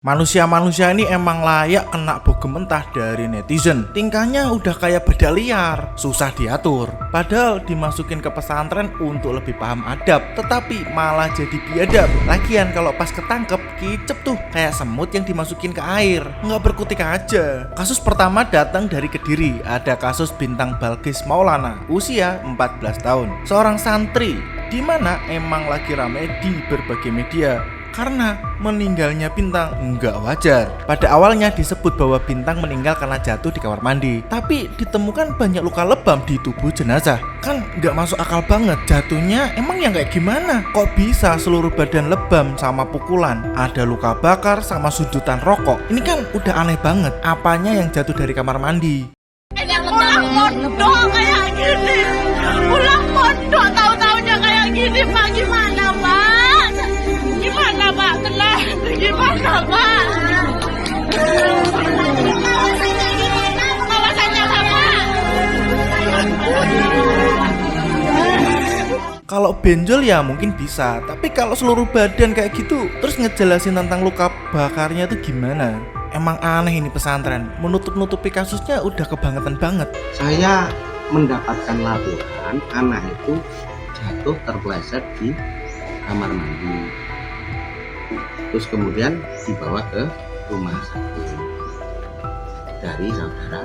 Manusia-manusia ini emang layak kena bogem mentah dari netizen. Tingkahnya udah kayak bedak liar, susah diatur. Padahal dimasukin ke pesantren untuk lebih paham adab, tetapi malah jadi biadab. Lagian kalau pas ketangkep, kicep tuh kayak semut yang dimasukin ke air, nggak berkutik aja. Kasus pertama datang dari Kediri. Ada kasus Bintang Balkis Maulana, usia 14 tahun. Seorang santri, di mana emang lagi rame di berbagai media. Karena meninggalnya Bintang nggak wajar. Pada awalnya disebut bahwa Bintang meninggal karena jatuh di kamar mandi, tapi ditemukan banyak luka lebam di tubuh jenazah. Kan nggak masuk akal banget, jatuhnya emang yang kayak gimana? Kok bisa seluruh badan lebam sama pukulan? Ada luka bakar sama sudutan rokok. Ini kan udah aneh banget. Apanya yang jatuh dari kamar mandi? Pulang pondok kayak gini, pulang pondok tahu-tahunya kayak gini, Pak. Gimana, Pak? Gimana, Pak? Tenang, gimana, Pak? Pengawasannya apa? Kalau benjol ya mungkin bisa, tapi kalau seluruh badan kayak gitu, terus ngejelasin tentang luka bakarnya tuh gimana? Emang aneh ini pesantren, menutup-nutupi kasusnya udah kebangetan banget. Saya mendapatkan laporan anak itu jatuh terpeleset di kamar mandi, terus kemudian dibawa ke rumah sakit dari saudara.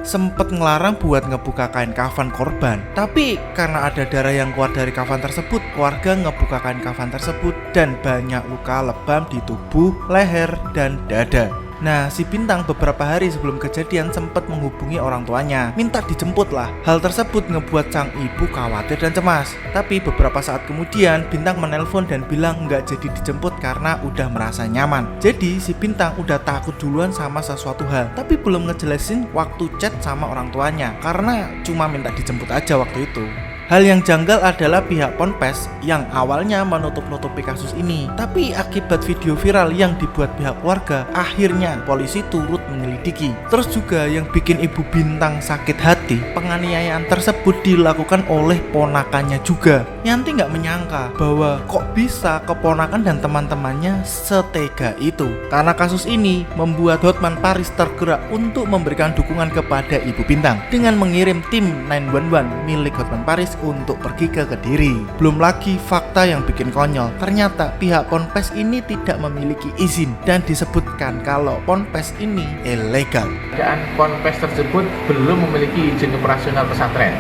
Sempet ngelarang buat ngebuka kain kafan korban, tapi karena ada darah yang keluar dari kafan tersebut, keluarga ngebuka kain kafan tersebut dan banyak luka lebam di tubuh, leher, dan dada. Nah, si Bintang beberapa hari sebelum kejadian sempat menghubungi orang tuanya, minta dijemput lah. Hal tersebut ngebuat sang ibu khawatir dan cemas. Tapi beberapa saat kemudian Bintang menelpon dan bilang nggak jadi dijemput karena udah merasa nyaman. Jadi si Bintang udah takut duluan sama sesuatu hal, tapi belum ngejelasin waktu chat sama orang tuanya karena cuma minta dijemput aja waktu itu. Hal yang janggal adalah pihak Ponpes yang awalnya menutup-nutupi kasus ini. Tapi akibat video viral yang dibuat pihak keluarga, akhirnya polisi turut menyelidiki. Terus juga yang bikin ibu Bintang sakit hati, penganiayaan tersebut dilakukan oleh ponakannya juga. Yanti nggak menyangka bahwa kok bisa keponakan dan teman-temannya setega itu. Karena kasus ini membuat Hotman Paris tergerak untuk memberikan dukungan kepada ibu Bintang dengan mengirim tim 911 milik Hotman Paris untuk pergi ke Kediri. Belum lagi fakta yang bikin konyol, ternyata pihak Ponpes ini tidak memiliki izin dan disebutkan kalau Ponpes ini ilegal. Keadaan Ponpes tersebut belum memiliki izin operasional pesantren.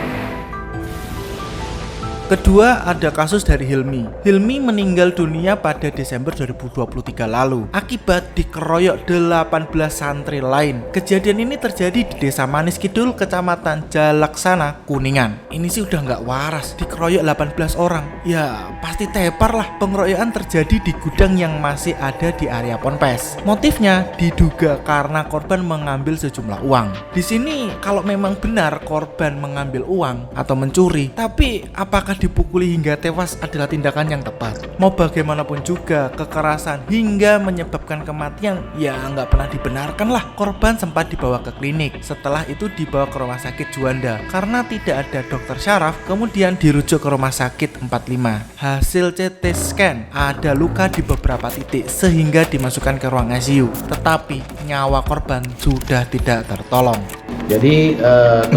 Kedua, ada kasus dari Hilmi. Hilmi meninggal dunia pada Desember 2023 lalu akibat dikeroyok 18 santri lain. Kejadian ini terjadi di Desa Manis Kidul, Kecamatan Jalaksana, Kuningan. Ini sih udah nggak waras, dikeroyok 18 orang. Ya pasti tepar lah. Pengeroyokan terjadi di gudang yang masih ada di area Ponpes. Motifnya diduga karena korban mengambil sejumlah uang. Di sini kalau memang benar korban mengambil uang atau mencuri, tapi apakah dipukuli hingga tewas adalah tindakan yang tepat? Mau bagaimanapun juga, kekerasan hingga menyebabkan kematian ya nggak pernah dibenarkan lah. Korban sempat dibawa ke klinik, setelah itu dibawa ke rumah sakit Juanda karena tidak ada dokter syaraf, kemudian dirujuk ke rumah sakit 45. Hasil CT scan ada luka di beberapa titik sehingga dimasukkan ke ruang ICU, tetapi nyawa korban sudah tidak tertolong. Jadi 18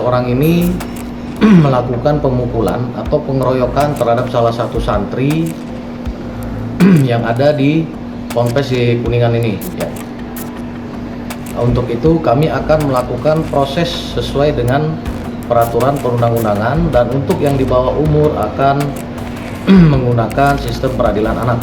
orang ini melakukan pemukulan atau pengeroyokan terhadap salah satu santri yang ada di Ponpes di Kuningan ini ya. Untuk itu kami akan melakukan proses sesuai dengan peraturan perundang-undangan, dan untuk yang di bawah umur akan menggunakan sistem peradilan anak.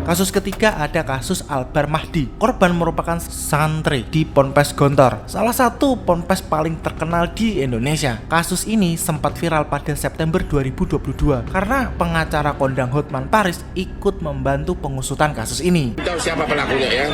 Kasus ketiga ada kasus Albar Mahdi. Korban merupakan santri di Ponpes Gontor, salah satu ponpes paling terkenal di Indonesia. Kasus ini sempat viral pada September 2022 karena pengacara kondang Hotman Paris ikut membantu pengusutan kasus ini. Tahu siapa pelakunya ya?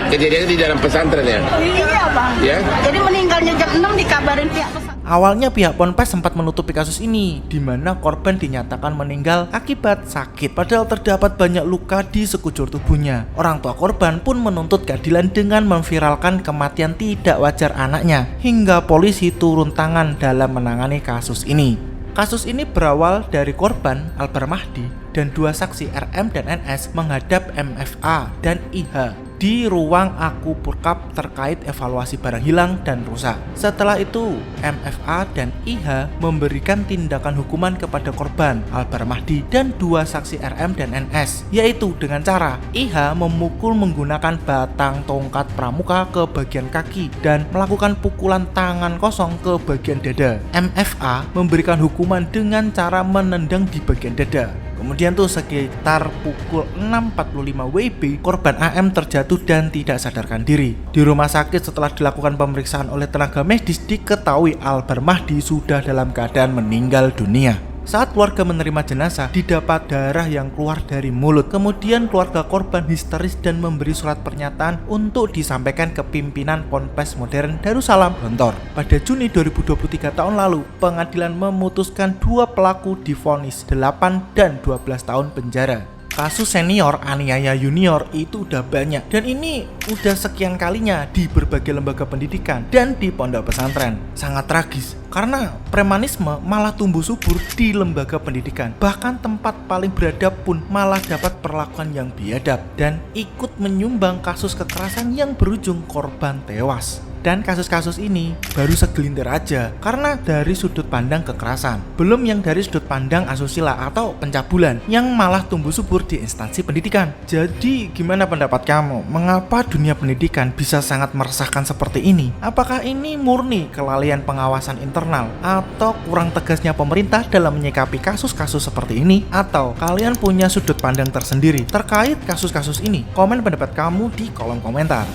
Kejadiannya di dalam pesantren ya? Iya, Bang. Ya? Jadi meninggalnya jam 6 dikabarin pihak pesantren. Awalnya pihak Ponpes sempat menutupi kasus ini, di mana korban dinyatakan meninggal akibat sakit, padahal terdapat banyak luka di sekujur tubuhnya. Orang tua korban pun menuntut keadilan dengan memviralkan kematian tidak wajar anaknya, hingga polisi turun tangan dalam menangani kasus ini. Kasus ini berawal dari korban Albar Mahdi dan dua saksi RM dan NS menghadap MFA dan IH di ruang Aku Purkap terkait evaluasi barang hilang dan rusak. Setelah itu, MFA dan IH memberikan tindakan hukuman kepada korban Albar Mahdi dan dua saksi RM dan NS, yaitu dengan cara IH memukul menggunakan batang tongkat pramuka ke bagian kaki dan melakukan pukulan tangan kosong ke bagian dada. MFA memberikan hukuman dengan cara menendang di bagian dada. Kemudian tuh sekitar pukul 6.45 WIB, korban AM terjatuh dan tidak sadarkan diri. Di rumah sakit setelah dilakukan pemeriksaan oleh tenaga medis diketahui Albar Mahdi sudah dalam keadaan meninggal dunia. Saat keluarga menerima jenazah, didapat darah yang keluar dari mulut. Kemudian keluarga korban histeris dan memberi surat pernyataan untuk disampaikan ke pimpinan Ponpes Modern Darussalam Gontor. Pada Juni 2023 tahun lalu, pengadilan memutuskan dua pelaku divonis 8 dan 12 tahun penjara. Kasus senior aniaya junior itu udah banyak, dan ini udah sekian kalinya di berbagai lembaga pendidikan dan di pondok pesantren. Sangat tragis karena premanisme malah tumbuh subur di lembaga pendidikan. Bahkan tempat paling beradab pun malah dapat perlakuan yang biadab dan ikut menyumbang kasus kekerasan yang berujung korban tewas. Dan kasus-kasus ini baru segelintir aja karena dari sudut pandang kekerasan, belum yang dari sudut pandang asusila atau pencabulan yang malah tumbuh subur di instansi pendidikan. Jadi gimana pendapat kamu? Mengapa dunia pendidikan bisa sangat meresahkan seperti ini? Apakah ini murni kelalaian pengawasan internal atau kurang tegasnya pemerintah dalam menyikapi kasus-kasus seperti ini? Atau kalian punya sudut pandang tersendiri terkait kasus-kasus ini? Komen pendapat kamu di kolom komentar.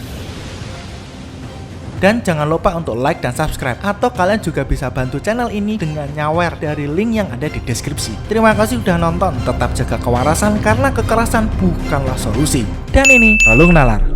Dan jangan lupa untuk like dan subscribe, atau kalian juga bisa bantu channel ini dengan nyawer dari link yang ada di deskripsi. Terima kasih udah nonton, tetap jaga kewarasan karena kekerasan bukanlah solusi. Dan ini Relung Nalar.